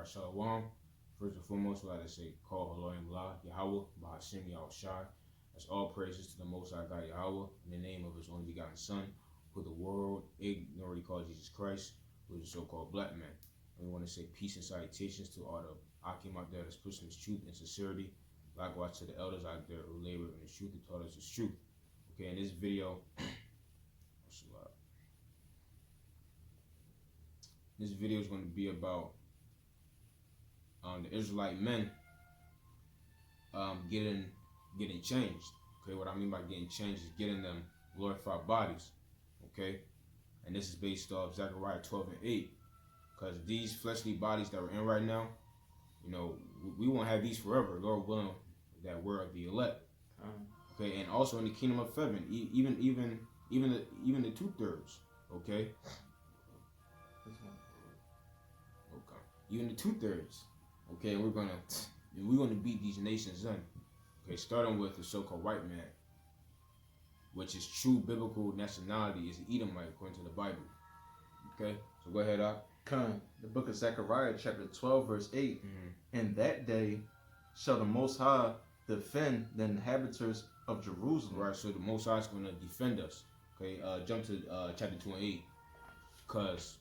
Alright, Shalom. First and foremost, we like to say, call Elohim La, Yahweh, Bahashim Yahushai. That's all praises to the Most High God Yahweh, in the name of His only begotten Son, who the world ignorantly called Jesus Christ, who is a so-called black man. And we want to say peace and salutations to all the Akim out there that's pushing His truth and sincerity. Likewise to the elders out there who labor in the truth and taught us His truth. Okay, in this video, this video is going to be about the Israelite men getting changed. Okay, what I mean by getting changed is getting them glorified bodies. Okay, and this is based off Zechariah 12 and 8, because these fleshly bodies that we're in right now, you know, we won't have these forever, Lord willing, that we're of the elect. Okay, and also in the kingdom of heaven, even the 2/3. Okay. Even the 2/3. Okay, and we're gonna beat these nations in. Okay, starting with the so-called white man, which is true biblical nationality, is Edomite according to the Bible. Okay, so go ahead, Ak. The book of Zechariah, chapter 12, verse 8. In that day shall the Most High defend the inhabitants of Jerusalem. Right, so the Most High is going to defend us. Okay, jump to chapter 2 and 8, because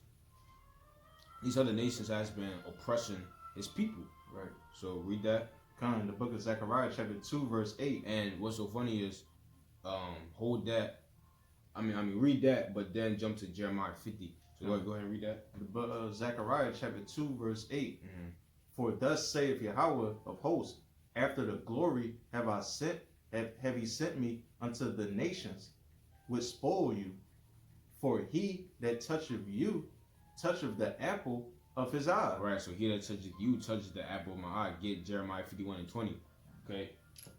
these other nations has been oppressing His people. Right. So read that. The book of Zechariah, chapter 2, verse 8. And what's so funny is, hold that. Read that, but then jump to Jeremiah 50. So go ahead and read that. The book of Zechariah, chapter 2, verse 8. For thus saith Yahweh of hosts, after the glory have He sent me unto the nations, which spoil you. For he that toucheth you toucheth the apple of His eye. Right, so he that touches you touches the apple of my eye. Get Jeremiah 51 and 20. Okay?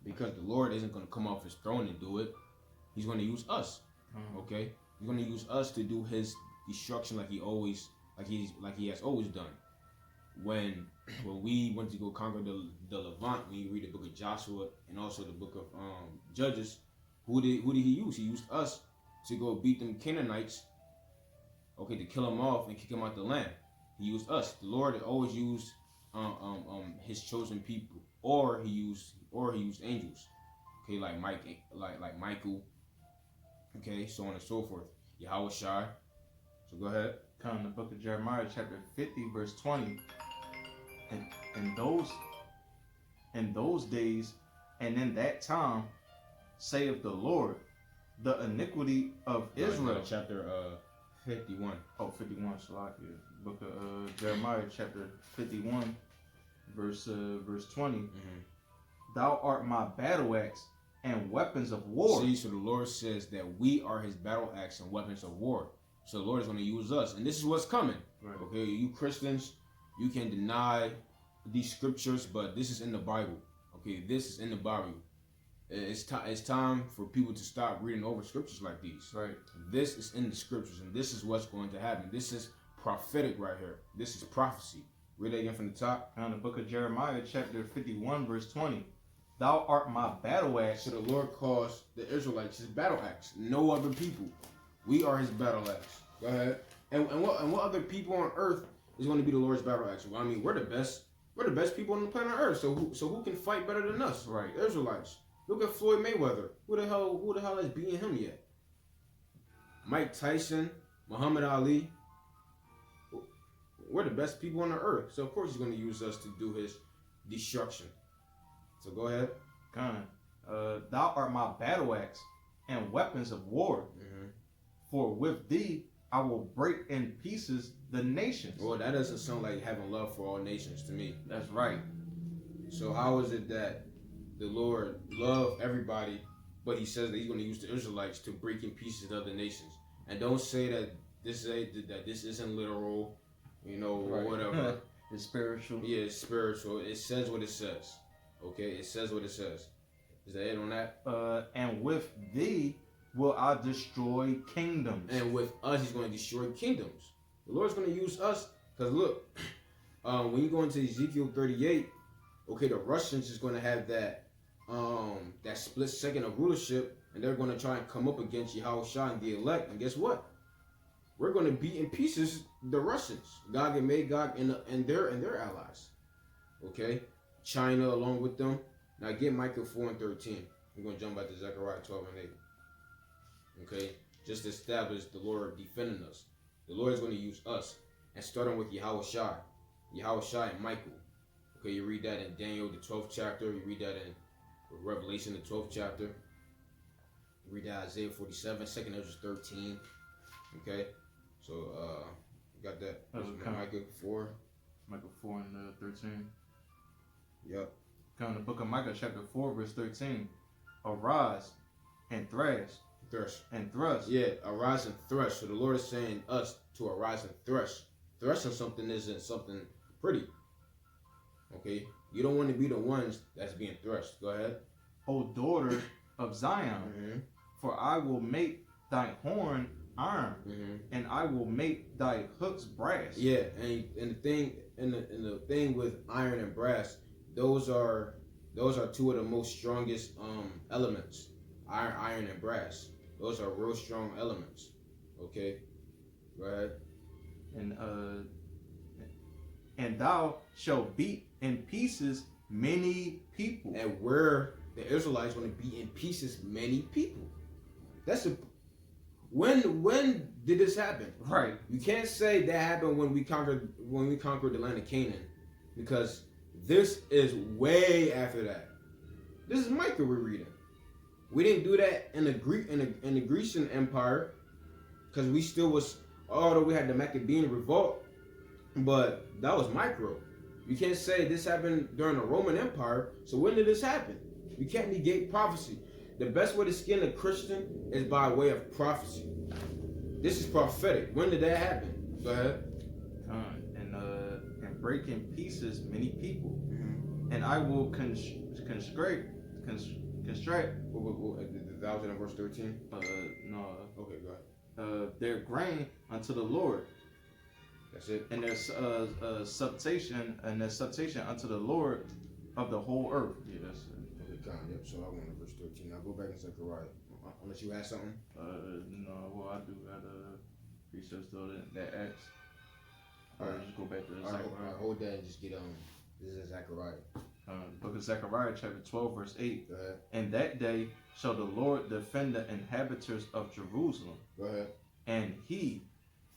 Because the Lord isn't going to come off His throne and do it. He's going to use us. Okay? He's going to use us to do His destruction like He has always done. When we went to go conquer the Levant, when you read the book of Joshua and also the book of Judges, who did He use? He used us to go beat them Canaanites, okay, to kill them off and kick them out the land. He used us. The Lord always used His chosen people, or He used angels, okay, like Michael, okay, so on and so forth. Yahweh Shai. So go ahead. The book of Jeremiah, chapter 50, verse 20. In those days and in that time, saith the Lord, the iniquity of Israel. Chapter 51. Oh, 51, Shalakia. Book of Jeremiah, chapter 51, verse 20. Thou art my battle axe and weapons of war. See, so the Lord says that we are His battle axe and weapons of war. So the Lord is going to use us, and this is what's coming. Right. Okay, you Christians, you can deny these scriptures, but this is in the Bible. Okay, this is in the Bible. It's time for people to stop reading over scriptures like these. Right. This is in the scriptures, and this is what's going to happen. This is prophetic right here. This is prophecy. Read that again from the top. The book of Jeremiah, chapter 51, verse 20. Thou art my battle axe. So the Lord calls the Israelites His battle axe. No other people. We are His battle axe. Go ahead. And what other people on earth is going to be the Lord's battle axe? Well, we're the best. We're the best people on the planet Earth. So who can fight better than us? Right. The Israelites. Look at Floyd Mayweather. Who the hell is beating him yet? Mike Tyson, Muhammad Ali. We're the best people on the earth. So of course He's going to use us to do His destruction. So go ahead. Thou art my battle axe and weapons of war. For with thee I will break in pieces the nations. Well, that doesn't sound like having love for all nations to me. That's right. So how is it that the Lord loved everybody, but He says that He's going to use the Israelites to break in pieces the other nations? And don't say that this isn't literal, or whatever. It's spiritual. Yeah, it's spiritual. It says what it says. Okay, it says what it says. Is that it on that? And with thee will I destroy kingdoms. And with us, He's going to destroy kingdoms. The Lord's going to use us. Because look, when you go into Ezekiel 38, okay, the Russians is going to have that split second of rulership, and they're going to try and come up against Yahushua and the elect. And guess what? we're going to beat in pieces the Russians, Gog and Magog, and their allies. Okay, China along with them. Now get Micah 4:13. We're going to jump back to Zechariah 12:8. Okay, just establish the Lord defending us. The Lord is going to use us, and starting with Yahweh Shai and Michael. Okay, you read that in Daniel the 12th chapter. You read that in Revelation the 12th chapter. You read that Isaiah 47, 2nd Ezra 13. Okay, so you got that. Micah 4. Micah 4 and 13. Yep. Come in the book of Micah, chapter 4, verse 13. Arise and thrash. And thrust. Yeah, arise and thresh. So the Lord is saying us to arise and thresh. Threshing something isn't something pretty. Okay? You don't want to be the ones that's being threshed. Go ahead. O daughter of Zion, for I will make thy horn iron, and I will make thy hooks brass. Yeah, and the thing with iron and brass, those are two of the most strongest elements. Iron and brass. Those are real strong elements. Okay? Go ahead. And thou shalt beat in pieces many people. And where the Israelites want to beat in pieces many people. When did this happen? Right. You can't say that happened when we conquered the land of Canaan, because this is way after that. This is Micah we're reading. We didn't do that in the Grecian Empire, because we still was, although we had the Maccabean revolt, but that was micro. You can't say this happened during the Roman Empire. So when did this happen? You can't negate prophecy. The best way to skin a Christian is by way of prophecy. This is prophetic. When did that happen? Go ahead. And break in pieces many people, and I will constrict. The 1,000 and verse 13. No. Okay, go ahead. Their grain unto the Lord. That's it. And their subtation unto the Lord of the whole earth. Yeah, that's it. Okay, come. Yep. So I went to verse 13. Now go back and Zechariah. Unless you had something. No. Well, I do got research though that Acts. All right. Just go back to Zechariah. All right, hold that and just get This is Zechariah. Book of Zechariah, chapter 12, verse 8. Go ahead. And that day shall the Lord defend the inhabitants of Jerusalem. Go ahead. And he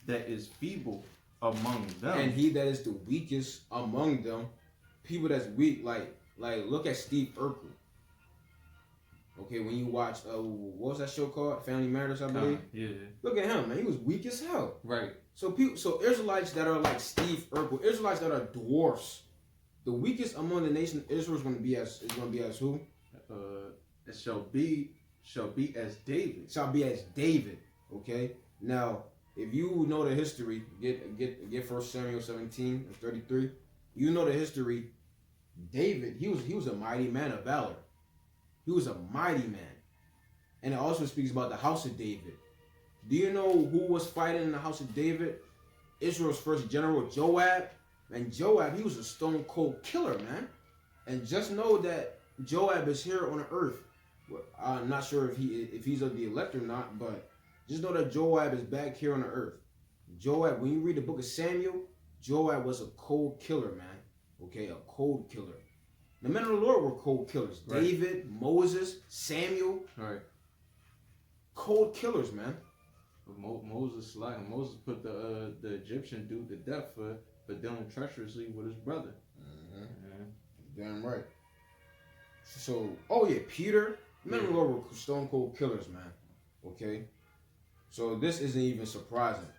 that is feeble among them. And he that is the weakest among them. People that's weak, like look at Steve Urkel. Okay, when you watch, what was that show called? Family Matters, I believe. Yeah. Look at him, man. He was weak as hell. Right. So Israelites that are like Steve Urkel, Israelites that are dwarfs. The weakest among the nation of Israel is going to be as who? It shall be as David. Shall be as David. Okay. Now, if you know the history, get 1 Samuel 17 and 33. You know the history. David, he was a mighty man of valor. He was a mighty man, and it also speaks about the house of David. Do you know who was fighting in the house of David? Israel's first general, Joab. And Joab, he was a stone cold killer, man. And just know that Joab is here on the earth. I'm not sure if he's of the elect or not, but just know that Joab is back here on the earth. Joab, when you read the book of Samuel, Joab was a cold killer, man. Okay, a cold killer. The men of the Lord were cold killers. Right. David, Moses, Samuel. Right. Cold killers, man. Moses put the Egyptian dude to death for dealing treacherously with his brother. Damn right. So, Peter. Men of the Lord were stone cold killers, man. Okay? So this isn't even surprising.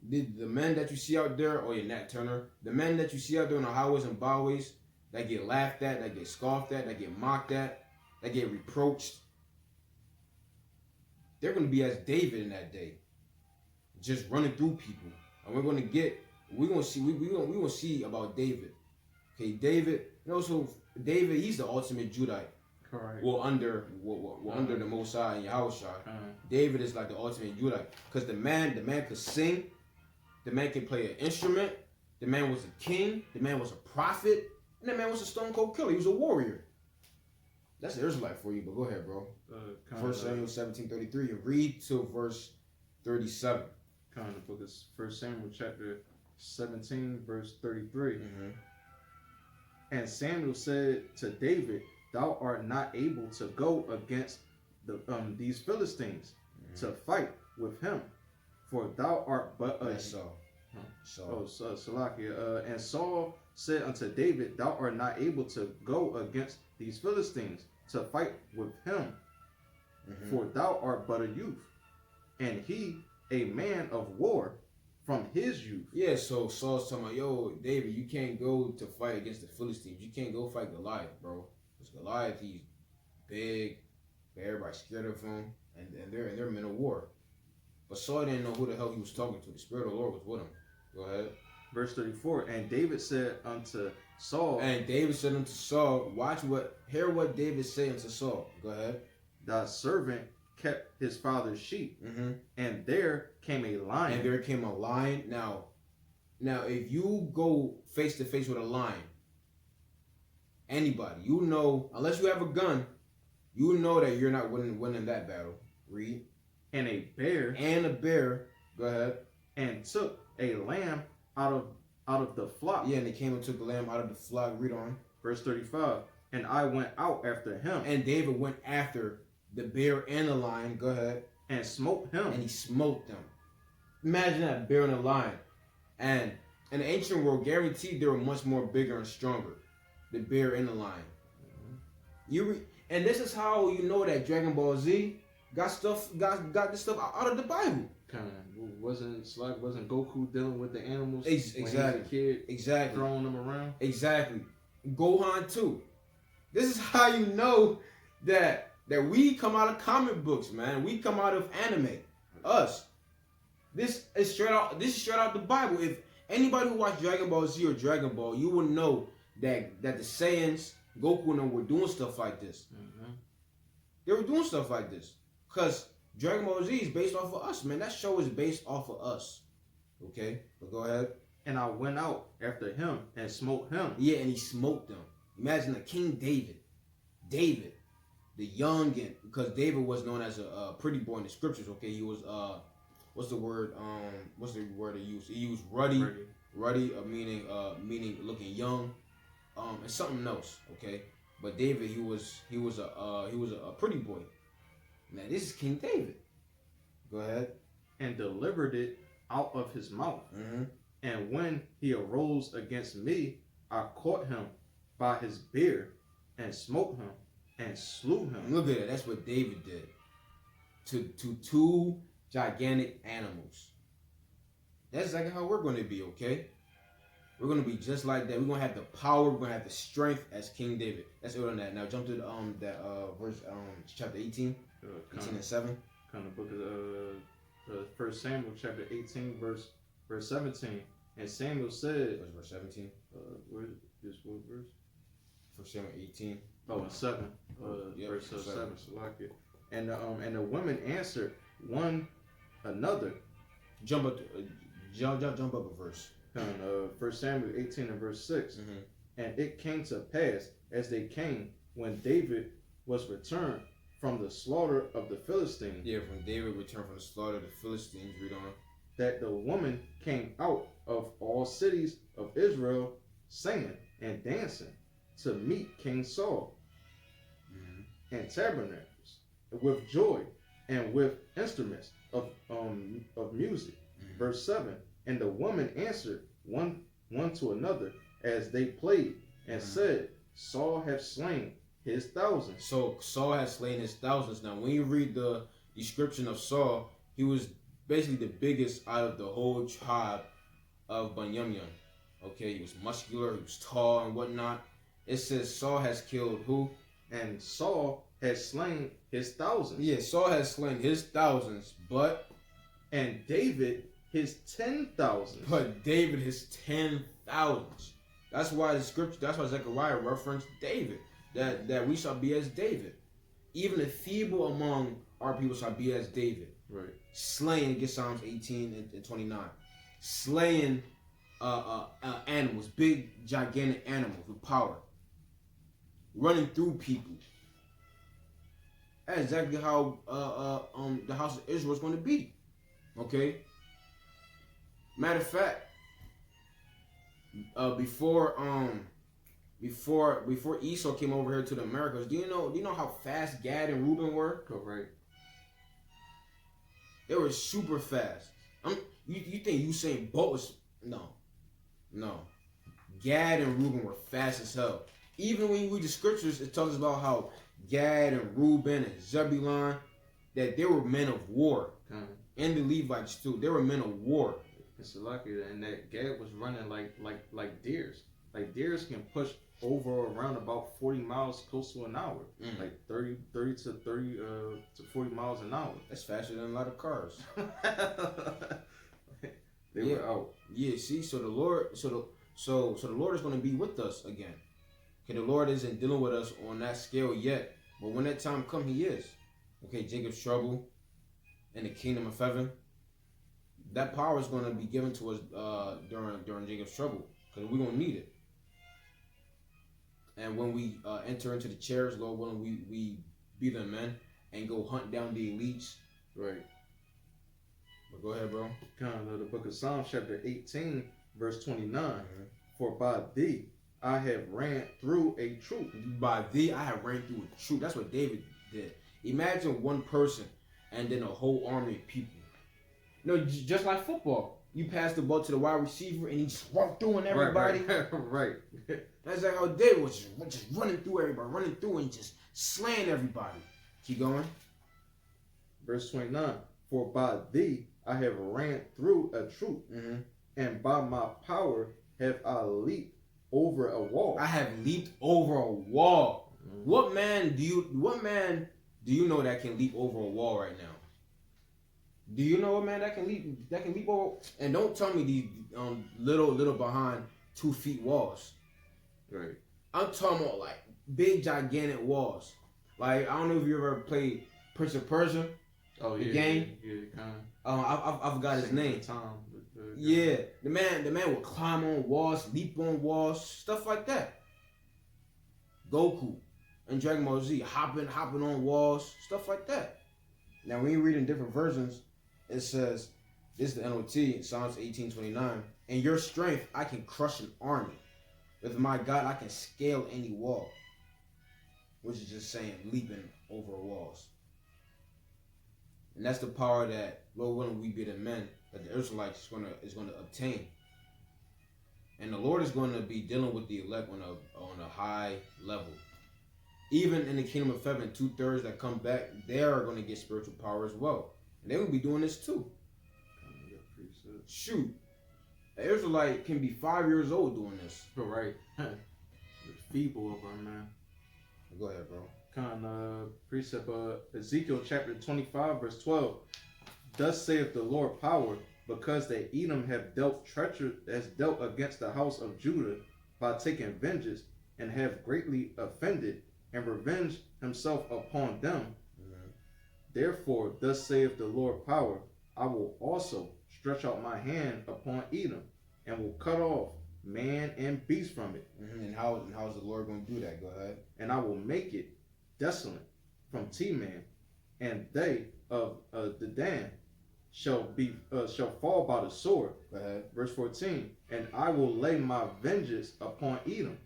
The men that you see out there, Nat Turner, the men that you see out there on the highways and byways that get laughed at, that get scoffed at, that get mocked at, that get reproached, they're going to be as David in that day, just running through people. And we're going to see about David. Okay, David, David, he's the ultimate Judite. Correct. Well, under the Most High and Yahweh Shai. David is like the ultimate Judite. Because the man could sing, the man could play an instrument, the man was a king, the man was a prophet, and the man was a stone cold killer. He was a warrior. That's the Israelite for you, but go ahead, bro. 1 Samuel 17:33. You read to verse 37. Kind of book is 1 Samuel chapter 17, verse 33. Mm-hmm. And Samuel said to David, "Thou art not able to go against these Philistines to fight with him, for thou art but a." Saul. Salakia. And Saul said unto David, "Thou art not able to go against these Philistines to fight with him, for thou art but a youth, and he a man of war from his youth." Yeah, so Saul's talking about, yo, David, you can't go to fight against the Philistines. You can't go fight Goliath, bro. Because Goliath, he's big, everybody's scared of him, and they're men of war. But Saul didn't know who the hell he was talking to. The Spirit of the Lord was with him. Go ahead. Verse 34, and David said unto Saul. And David said unto Saul, hear what David said unto Saul. Go ahead. Thy servant kept his father's sheep, and there came a lion. And there came a lion. Now, if you go face to face with a lion, anybody, you know, unless you have a gun, you know that you're not winning that battle. Read. And a bear. Go ahead. And took a lamb out of the flock. Yeah, and they came and took the lamb out of the flock. Read on. Verse 35. And I went out after him. And David went after the bear and the lion. Go ahead. And smote him. And he smote them. Imagine that, bear and a lion. And in the ancient world, guaranteed they were much more bigger and stronger. The bear and the lion. And this is how you know that Dragon Ball Z got this stuff out of the Bible. Kind of wasn't Goku dealing with the animals exactly. when he was a kid, exactly, throwing them around. Exactly. Gohan too. This is how you know that we come out of comic books, man. We come out of anime. Us. This is straight out the Bible. If anybody who watched Dragon Ball Z or Dragon Ball, you will know that the Saiyans, Goku and them were doing stuff like this. They were doing stuff like this. Because Dragon Ball Z is based off of us, man. That show is based off of us. Okay? But go ahead. And I went out after him and smote him. Yeah, and he smoked them. Imagine the King David. David, the youngin, because David was known as a pretty boy in the scriptures, okay? He was, what's the word they used? He used ruddy, meaning looking young, and something else, okay? But David, he was a pretty boy. Now this is King David. Go ahead. And delivered it out of his mouth. And when he arose against me, I caught him by his beard and smote him and slew him. Look at it. That's what David did to two gigantic animals. That's exactly how we're going to be, okay? We're going to be just like that. We're going to have the power. We're going to have the strength as King David. That's it on that. Now jump to verse chapter 18. 18 and 7. Kind of book of 1 Samuel chapter 18 verse 17. And Samuel said, verse 17. What verse? 1 Samuel 18. Oh, and 7. Verse 7. And the women answered one another. Jump up a verse. 1 Samuel 18 and verse 6. And it came to pass as they came when David was returned from the slaughter of the Philistines. Yeah, when David returned from the slaughter of the Philistines, read on. That the woman came out of all cities of Israel singing and dancing to meet King Saul and tabernacles with joy and with instruments of music. Verse 7. And the woman answered one to another as they played and said, Saul hath slain his thousands. So Saul has slain his thousands. Now, when you read the description of Saul, he was basically the biggest out of the whole tribe of Benjamin. Okay, he was muscular, he was tall and whatnot. It says Saul has killed who? And Saul has slain his thousands. Yeah, Saul has slain his thousands, and David his 10,000. But David his 10,000. That's why Zechariah referenced David. That we shall be as David. Even the feeble among our people shall be as David. Right. Slaying, get Psalms 18 and 29. Slaying animals, big, gigantic animals with power. Running through people. That's exactly how the house of Israel is going to be. Okay. Matter of fact, before Esau came over here to the Americas, do you know how fast Gad and Reuben were? Correct. They were super fast. You think Usain Bolt was no. Gad and Reuben were fast as hell. Even when you read the scriptures, it talks about how Gad and Reuben and Zebulon, that they were men of war. And the Levites too. They were men of war. It's lucky, and that Gad was running like deers. Like deers can push over or around about 40 miles close to an hour. Like 30 to 40 miles an hour. That's faster than a lot of cars. They were out. Yeah, see, so the Lord the Lord is going to be with us again. Okay, the Lord isn't dealing with us on that scale yet, but when that time comes, He is. Okay, Jacob's trouble in the kingdom of heaven. That power is going to be given to us during Jacob's trouble, because we're going to need it. And when we enter into the chairs, Lord willing, we be the men and go hunt down the elites. Right. But go ahead, bro. Kind of the book of Psalms, chapter 18, verse 29. For by thee I have ran through a troop. By thee I have ran through a troop. That's what David did. Imagine one person and then a whole army of people. No, just like football. You pass the ball to the wide receiver and he just run through and everybody. Right. That's like how David was just running through everybody, running through and just slaying everybody. Keep going. Verse 29. For by thee I have ran through a troop, and by my power have I leaped over a wall. I have leaped over a wall. What man do you know that can leap over a wall right now? Do you know a man that can leap over? And don't tell me these little behind 2 feet walls. Right. I'm talking about like big gigantic walls. Like I don't know if you ever played Prince of Persia. Oh yeah. The game. Yeah, kind of. I forgot his name. Yeah, the man would climb on walls, leap on walls, stuff like that. Goku and Dragon Ball Z hopping on walls, stuff like that. Now when you read in different versions, it says, this is the NOT, Psalms 18:29. In your strength I can crush an army. With my God I can scale any wall. Which is just saying leaping over walls. And that's the power that, Lord willing, we be the men that the Israelites is gonna obtain. And the Lord is going to be dealing with the elect on a high level. Even in the kingdom of heaven, 2/3 that come back, they are going to get spiritual power as well. And they will be doing this too. Shoot. An Israelite can be 5 years old doing this. Right. Feeble of our man. Go ahead, bro. Kind of precept Ezekiel chapter 25 verse 12. Thus saith the Lord power, because that Edom have dealt against the house of Judah by taking vengeance, and have greatly offended, and revenged himself upon them. Therefore, thus saith the Lord power, I will also stretch out my hand upon Edom, and will cut off man and beast from it. And how is the Lord going to do that? Go ahead. And I will make it desolate from T-Man, and they of the Dan shall fall by the sword. Go ahead. Verse 14. And I will lay my vengeance upon Edom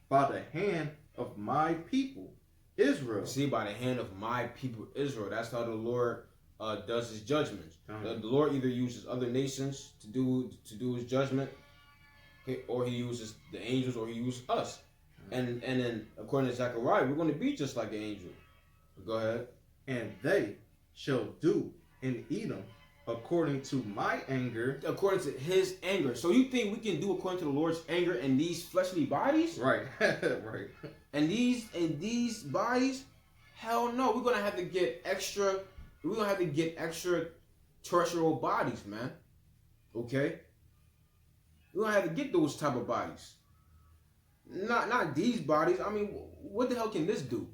by the hand of my people Israel. See, by the hand of my people Israel. That's how the Lord does His judgments. The Lord either uses other nations to do His judgment, okay, or He uses the angels, or He uses us. And then according to Zechariah, we're going to be just like an angel. Go ahead. And they shall do in Edom according to my anger. According to His anger. So you think we can do according to the Lord's anger in these fleshly bodies? Right. Right. And these bodies? Hell no. We're gonna have to get extra. We're gonna have to get extra terrestrial bodies, man. Okay. We're gonna have to get those type of bodies. Not these bodies. I mean, what the hell can this do?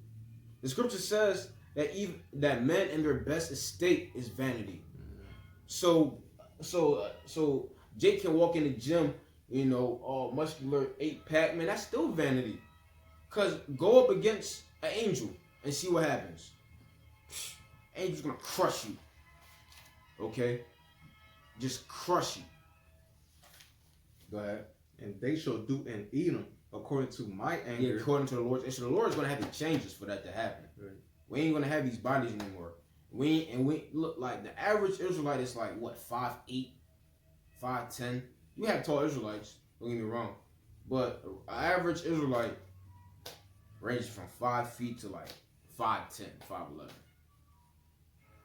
The scripture says that men in their best estate is vanity. So Jake can walk in the gym, all muscular 8-pack, man, that's still vanity. Cause go up against an angel and see what happens. Angel's gonna crush you. Okay? Just crush you. Go ahead. And they shall do in Edom according to my anger. Yeah, according to the Lord. And so the Lord's going to have to change us for that to happen. Right. We ain't going to have these bodies anymore. We look like the average Israelite is like, what, 5'8", 5'10". You have tall Israelites, don't get me wrong. But an average Israelite ranges from 5 feet to like 5'10", 5'11".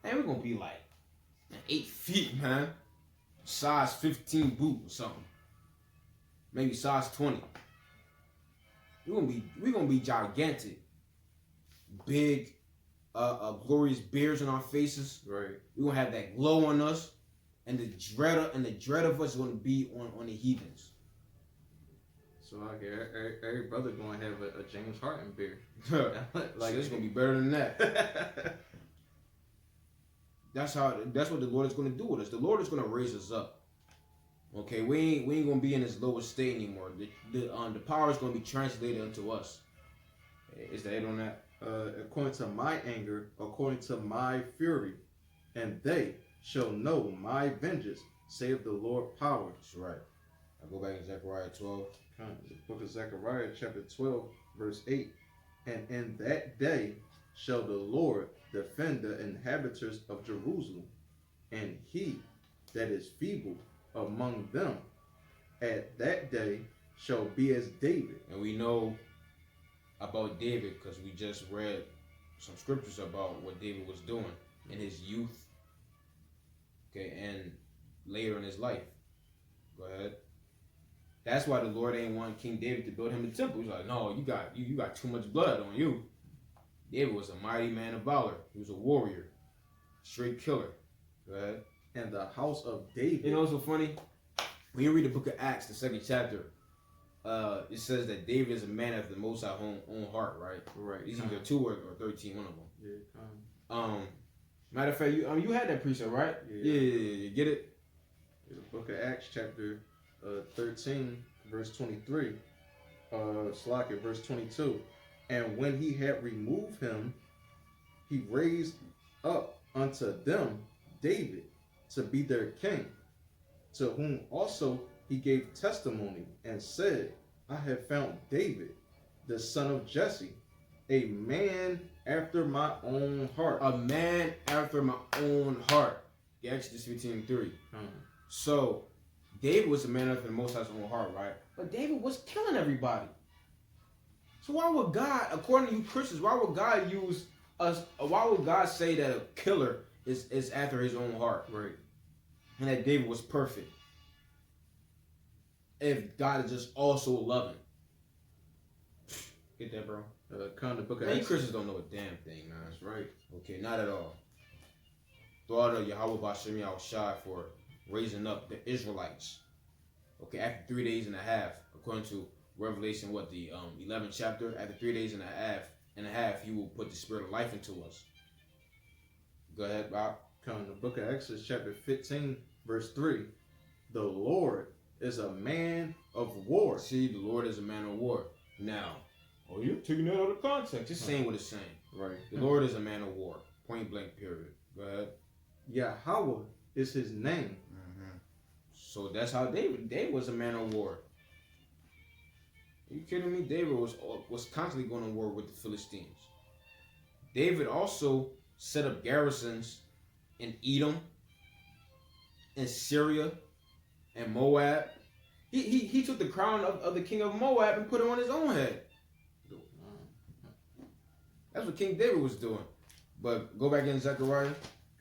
And we're going to be like 8 feet, man. Size 15 boot or something. Maybe size 20. We're gonna be gigantic. Big, glorious beards on our faces. Right. We're gonna have that glow on us. And the dread of us is gonna be on the heathens. So like every brother gonna have a James Harden beard. Like it's gonna be better than that. That's what the Lord is gonna do with us. The Lord is gonna raise us up. Okay, we ain't gonna be in this lower state anymore. The power is gonna be translated unto us. Is that it on that? According to my anger, according to my fury, and they shall know my vengeance, saith the Lord power. That's right. I go back to Zechariah 12. The book of Zechariah, chapter 12, verse 8. And in that day shall the Lord defend the inhabitants of Jerusalem, and he that is feeble among them at that day shall be as David. And we know about David because we just read some scriptures about what David was doing in his youth, okay, and later in his life. Go ahead. That's why the Lord ain't want King David to build him a temple. He's like, no, you got too much blood on you. David was a mighty man of valor. He was a warrior, straight killer. Go ahead. And the house of David. You know what's so funny? When you read the book of Acts, the 2nd chapter, it says that David is a man after the Most High own heart, right? Right. He's either 2 or 13, one of them. Yeah. Matter of fact, you had that precept, right? Yeah. Get it? The book of Acts, chapter 13, verse 23. Verse 22. And when he had removed him, he raised up unto them David to be their king, to whom also he gave testimony and said, I have found David, the son of Jesse, a man after my own heart. A man after my own heart. Exodus 15:3. So, David was a man after the Most High's own heart, right? But David was killing everybody. So why would God, according to you Christians, why would God use us? Why would God say that a killer is after his own heart? Right. And that David was perfect. If God is just also loving. Get that, bro? The book of Many Acts. Christians don't know a damn thing, man. That's right. Okay, not at all. Thought of Yahweh Bashem Yahushai for raising up the Israelites. Okay, after 3 days and a half, according to Revelation, the 11th chapter, after 3 days and a half, he will put the spirit of life into us. Go ahead, Bob. The book of Exodus, chapter 15, verse 3. The Lord is a man of war. See, the Lord is a man of war. Now, you're taking that out of context. Just saying what it's saying. Right. The Lord is a man of war. Point blank, period. Go ahead. Yahweh is his name. So that's how David was a man of war. Are you kidding me? David was constantly going to war with the Philistines. David also set up garrisons in Edom, in Syria, and Moab. He took the crown of the king of Moab and put it on his own head. That's what King David was doing. But go back in Zechariah.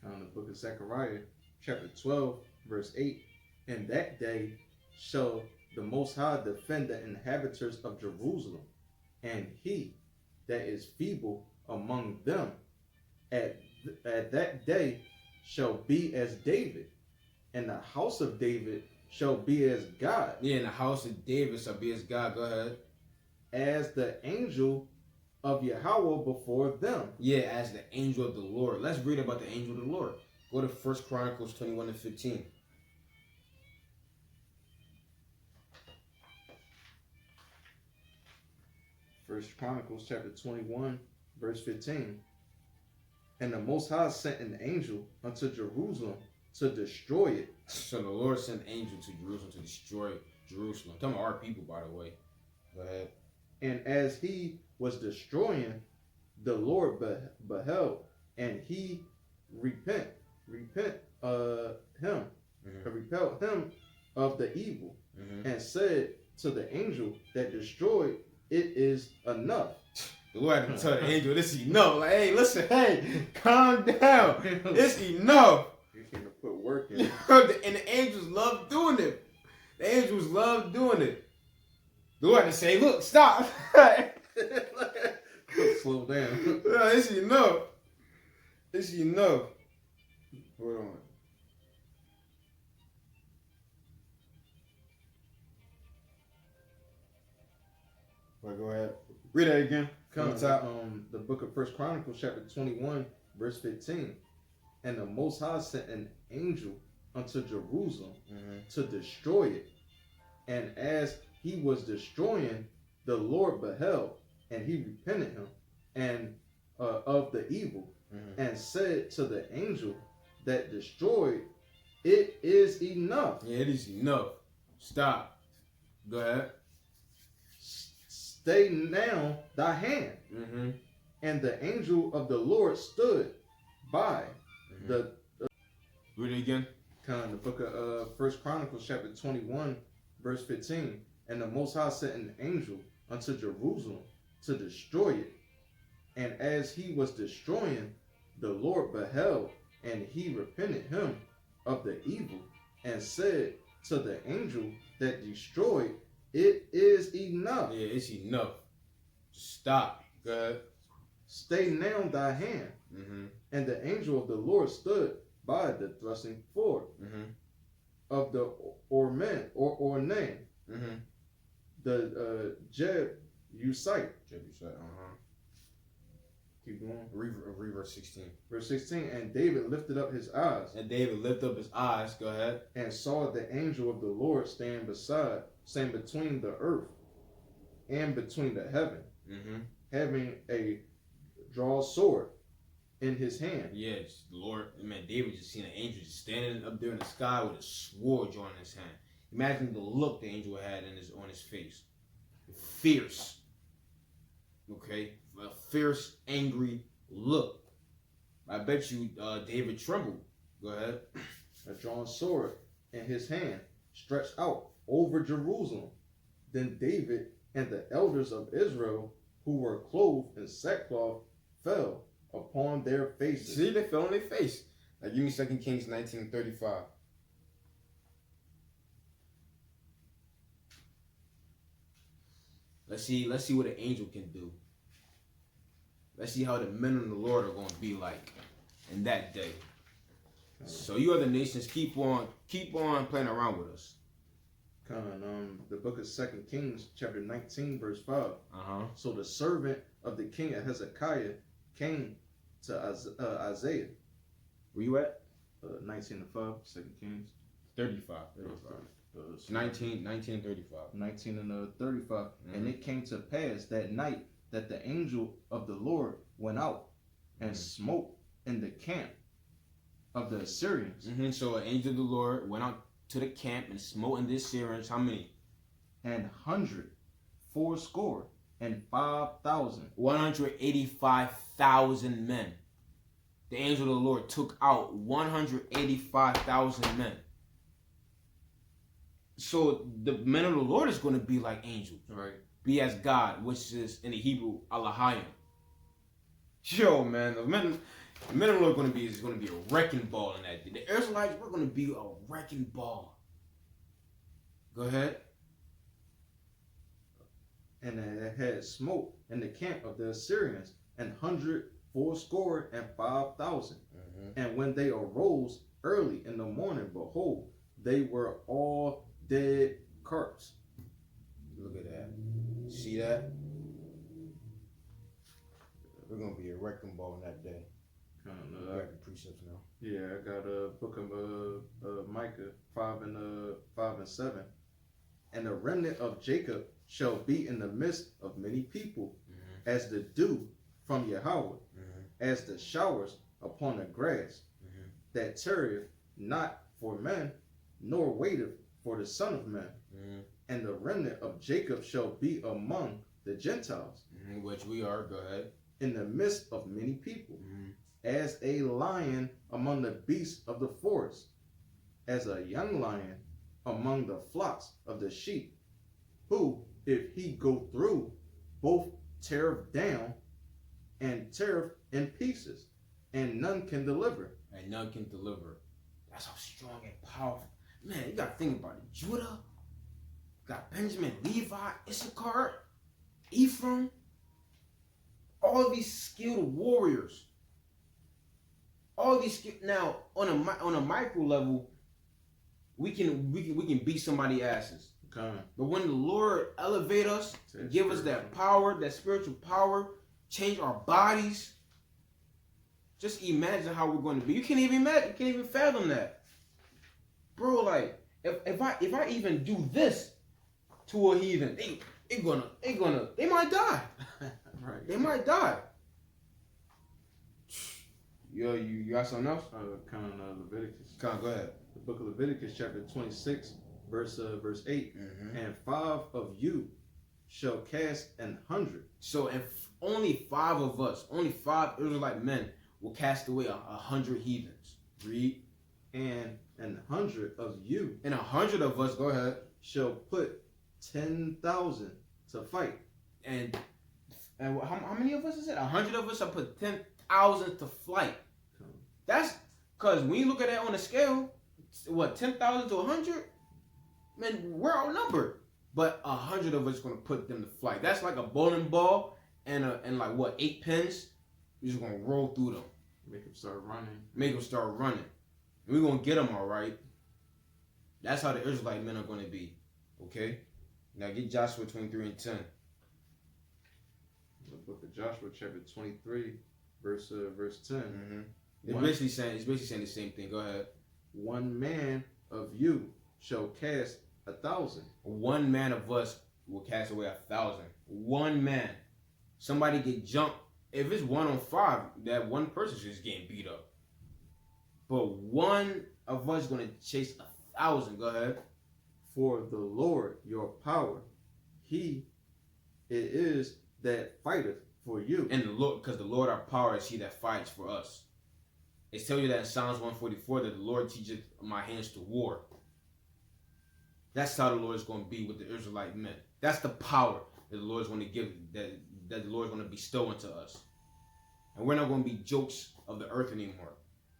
The book of Zechariah, chapter 12, verse 8. In that day shall the Most High defend the inhabitants of Jerusalem, and he that is feeble among them at that day shall be as David, and the house of David shall be as God. Yeah, and the house of David shall be as God. Go ahead. As the angel of Yahweh before them. Yeah, as the angel of the Lord. Let's read about the angel of the Lord. Go to 1 Chronicles 21:15. First Chronicles chapter 21, verse 15. And the Most High sent an angel unto Jerusalem to destroy it. So the Lord sent an angel to Jerusalem to destroy Jerusalem. Tell me our people, by the way. Go ahead. And as he was destroying, the Lord beheld, and he repelled him of the evil, and said to the angel that destroyed, it is enough. The Lord had to tell the angel, this is enough. Like, hey, listen, hey, calm down. It's enough. You can't put work in. And the angels love doing it. The angels love doing it. The Lord had to say, look, stop. Slow down. It's enough. It's enough. Hold on. Right, go ahead. Read that again. Come on, the book of 1 Chronicles, chapter 21, verse 15. And the Most High sent an angel unto Jerusalem to destroy it. And as he was destroying, the Lord beheld, and he repented him and of the evil, and said to the angel that destroyed, it is enough. Yeah, it is enough. Stop. Go ahead. Stay now thy hand. And the angel of the Lord stood by the Read it again. the book of 1 Chronicles chapter 21 verse 15. And the Most High sent an angel unto Jerusalem to destroy it. And as he was destroying, the Lord beheld, and he repented him of the evil, and said to the angel that destroyed, it is enough. Yeah, it's enough. Stop. Go ahead. Stay now thy hand. And the angel of the Lord stood by the thrusting floor of the Ornan, the Jebusite. Keep going. Read verse 16. Verse 16. And David lifted up his eyes. And David lifted up his eyes. Go ahead. And saw the angel of the Lord stand between the earth and between the heaven, having a drawn sword in his hand. Yes, the Lord, man, David just seen an angel just standing up there in the sky with a sword drawn in his hand. Imagine the look the angel had on his face. Fierce. Okay? A fierce, angry look. I bet you David trembled. Go ahead. A drawn sword in his hand stretched out over Jerusalem. Then David and the elders of Israel, who were clothed in sackcloth, fell upon their faces. See, they fell on their face. Like, give me 2 Kings 19:35. Let's see what an angel can do. Let's see how the men of the Lord are going to be like in that day. So you other nations, keep on playing around with us. The book of 2 Kings, chapter 19, verse 5. So the servant of the king of Hezekiah came to Isaiah. Where you at? 19 and 5, 2 Kings. 35. 19 and 35. 19 and 35. And it came to pass that night that the angel of the Lord went out and smote in the camp of the Assyrians. So an angel of the Lord went out to the camp and smote in the Assyrians. How many? 185,000. 185,000 men. The angel of the Lord took out 185,000 men. So the men of the Lord is going to be like angels. Right. Be as God, which is in the Hebrew, Elohim. Yo, man, the men of the Lord going to be a wrecking ball in that day. The Israelites, we're going to be a wrecking ball. Go ahead. And it had smote in the camp of the Assyrians 185,000. And when they arose early in the morning, behold, they were all dead carts. Look at that. See that? We're going to be a wrecking ball in that day. Wrecking precepts now. Yeah, I got a book of Micah 5 and 7. And the remnant of Jacob shall be in the midst of many people, as the dew from Yahweh, as the showers upon the grass, that tarrieth not for men, nor waiteth for the Son of Man. And the remnant of Jacob shall be among the Gentiles, which we are. Go ahead. In the midst of many people, as a lion among the beasts of the forest, as a young lion among the flocks of the sheep, who, if he go through, both teareth down and teareth in pieces, and none can deliver. And none can deliver. That's how strong and powerful. Man, you got to think about it. Judah, got Benjamin, Levi, Issachar, Ephraim, all these skilled warriors. All these now on a micro level, we can beat somebody's asses. Okay. But when the Lord elevate us, give us that power, that spiritual power, change our bodies, just imagine how we're going to be. You can't even imagine. You can't even fathom that, bro. Like if I even do this to a heathen, they might die. Right. They might die. Yo, you got something else? Leviticus. Go ahead. The book of Leviticus, chapter 26, verse 8. And 5 of you shall cast 100. So if only 5 of us, only 5 Israelite men will cast away 100 heathens. Read. And 100 of you. And 100 of us, go ahead, shall put 10,000 to fight. And how many of us is it? 100 of us shall put 10,000 to flight. That's because when you look at that on a scale, what, 10,000 to 100? Man, we're outnumbered. But 100 of us is gonna put them to flight. That's like a bowling ball and like what, 8 pins. We're just gonna roll through them. Make them start running. And we're gonna get them all right. That's how the Israelite men are gonna be. Okay. Now get Joshua 23 and 10. The book of Joshua, chapter 23, verse 10. It's basically saying the same thing. Go ahead. 1 man of you shall cast 1,000. 1 man of us will cast away 1,000. 1 man. Somebody get jumped. If it's 1 on 5, that one person is just getting beat up. But 1 of us is gonna chase 1,000. Go ahead. For the Lord your power, He it is that fighteth for you. And the Lord, because the Lord our power is He that fights for us. It tells you that in Psalms 144 that the Lord teaches my hands to war. That's how the Lord is going to be with the Israelite men. That's the power that the Lord is going to give, that the Lord is going to bestow into us. And we're not going to be jokes of the earth anymore.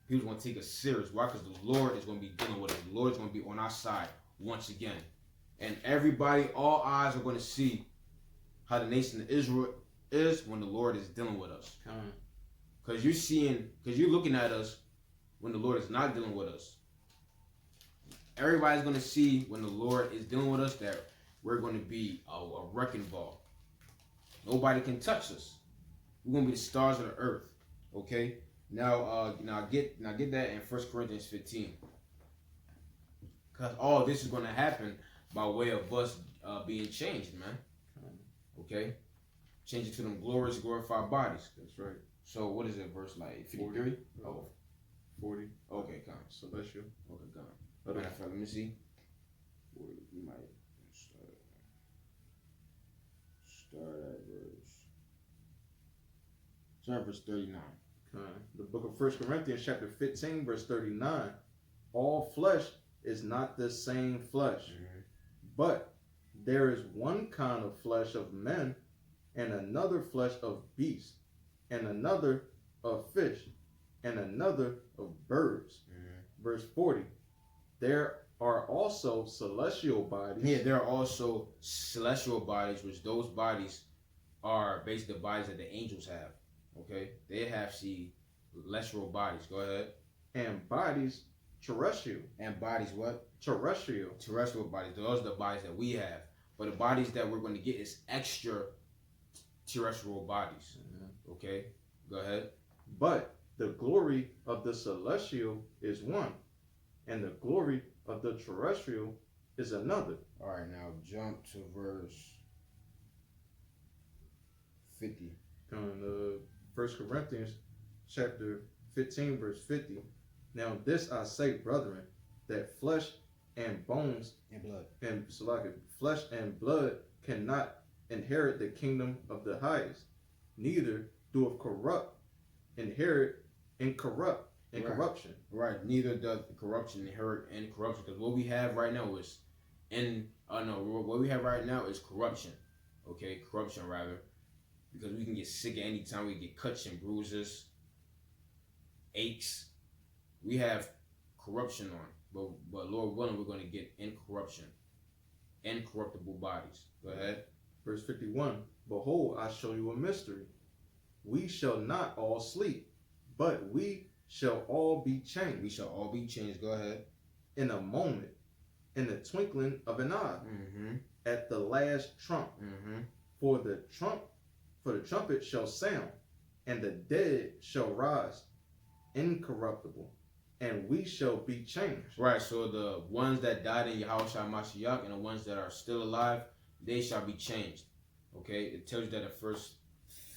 People are going to take us serious. Why? Because the Lord is going to be dealing with us. The Lord is going to be on our side once again. And everybody, all eyes are going to see how the nation of Israel is when the Lord is dealing with us. Because you're looking at us when the Lord is not dealing with us. Everybody's going to see when the Lord is dealing with us that we're going to be a wrecking ball. Nobody can touch us. We're going to be the stars of the earth. Okay? Now get that in 1 Corinthians 15. Because all this is going to happen by way of us being changed, man. Okay? Change it to them glorious, glorified bodies. That's right. So what is it, verse like 53? 40. Okay, come. Celestial. Okay, come. Matter of fact, let me see. We might start at verse 39. The book of 1 Corinthians chapter 15, verse 39. All flesh is not the same flesh, but there is one kind of flesh of men, and another flesh of beasts, and another of fish, and another of birds. Verse 40. There are also celestial bodies. Yeah, there are also celestial bodies, which those bodies are basically the bodies that the angels have. Okay? They have celestial bodies. Go ahead. And bodies terrestrial. And bodies what? Terrestrial. Terrestrial bodies. Those are the bodies that we have. But the bodies that we're going to get is extra terrestrial bodies. Okay? Go ahead. But the glory of the celestial is one, and the glory of the terrestrial is another. All right, now jump to verse 50. 1 Corinthians chapter 15, verse 50. Now this I say, brethren, that flesh and bones And blood. and flesh and blood cannot inherit the kingdom of the highest, neither doeth corrupt inherit incorruption. Right. Neither does corruption inherit incorruption. Because what we have right now is what we have right now is corruption. Okay, corruption rather. Because we can get sick at any time. We get cuts and bruises, aches. We have corruption on. But Lord willing, we're going to get incorruptible bodies. Go ahead. Verse 51. Behold, I show you a mystery. We shall not all sleep, but we shall all be changed. We shall all be changed. Go ahead. In a moment, in the twinkling of an eye, Mm-hmm. at the last trump. Mm-hmm. For the trumpet shall sound, and the dead shall rise incorruptible, and we shall be changed. Right, so the ones that died in Yahushua Mashiach and the ones that are still alive, they shall be changed. Okay, it tells you that in First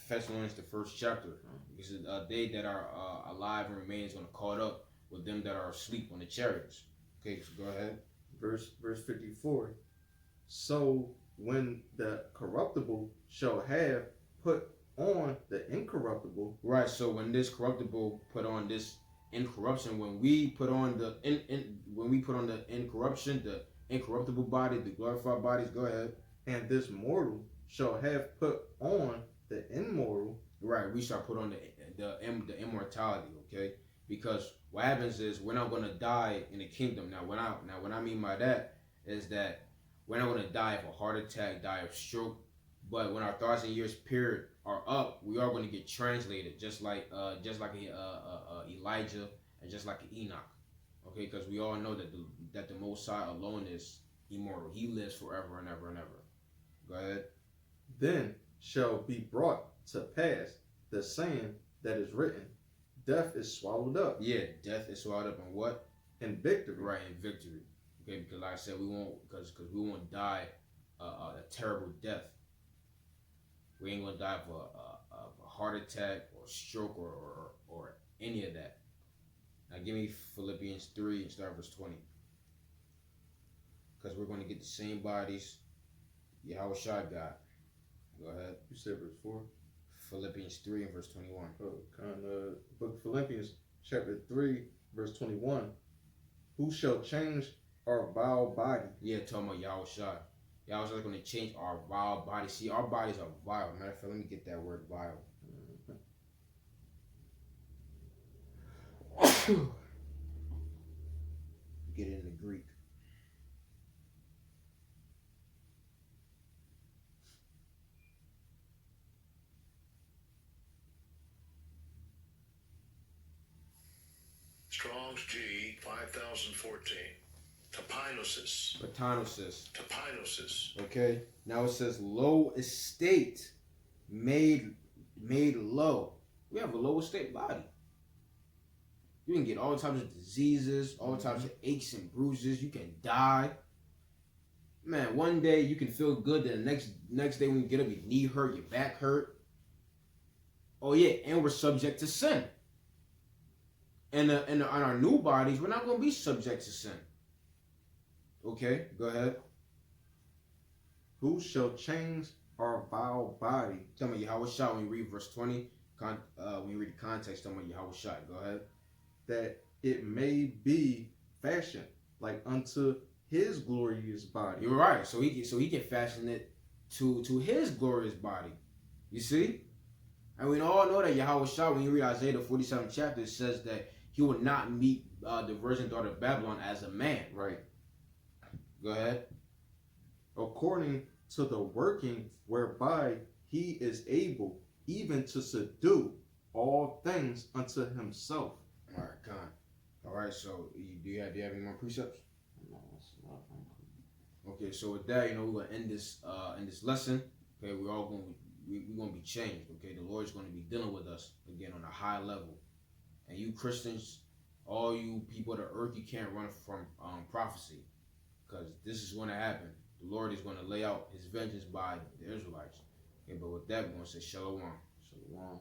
Thessalonians, the first chapter, because they that are alive and remain is going to caught up with them that are asleep on the chariots. Okay, so go ahead. Verse 54. So when the corruptible shall have put on the incorruptible. Right, so when this corruptible put on this incorruption, when we put on the incorruption, the incorruptible body, the glorified bodies, go ahead. And this mortal shall have put on the immoral. Right, we shall put on the immortality, okay? Because what happens is we're not going to die in the kingdom. Now, what I mean by that is that we're not going to die of a heart attack, die of stroke, but when our 1,000 years period are up, we are going to get translated, just like Elijah and just like Enoch, okay? Because we all know that the Most High alone is immortal. He lives forever and ever and ever. Go ahead. Then shall be brought to pass the saying that is written, death is swallowed up. Yeah, death is swallowed up in what? In victory. Right, in victory. Okay, because like I said, we won't die a terrible death. We ain't gonna die of a heart attack or stroke or any of that. Now give me Philippians 3 and start verse 20. Because we're going to get the same bodies Yahushua got. Go ahead. You said verse 4? Philippians 3 and verse 21. Book of Philippians chapter 3 verse 21. Who shall change our vile body? Yeah, talking about Yahushua. Yahushua's going to change our vile body. See, our bodies are vile. Matter of fact, let me get that word vile. Get it in the Greek. Strong's G 5014. Tapinosis. Okay. Now it says low estate, made low. We have a low estate body. You can get all types of diseases, all types of aches and bruises. You can die. Man, one day you can feel good, then the next day when you get up, your knee hurt, your back hurt. Oh yeah, and we're subject to sin. And on our new bodies, we're not going to be subject to sin. Okay, go ahead. Who shall change our vile body? Tell me Yahushua when you read verse 20. When you read the context, tell me Yahushua. Go ahead. That it may be fashioned like unto his glorious body. You're right. So he can fashion it to his glorious body. You see? And we all know that Yahushua, when you read Isaiah the 47th chapter, it says that he will not meet the virgin daughter of Babylon as a man. Right. Go ahead. According to the working whereby he is able even to subdue all things unto himself. All right, Con. All right, so do you have any more precepts? No, that's not. Okay, so with that, we're gonna end this lesson. Okay, we're gonna be changed. Okay, the Lord's gonna be dealing with us again on a high level. And you Christians, all you people of the earth, you can't run from prophecy, because this is going to happen. The Lord is going to lay out his vengeance by the Israelites. Okay, but with that, we're going to say shalom. Shalom.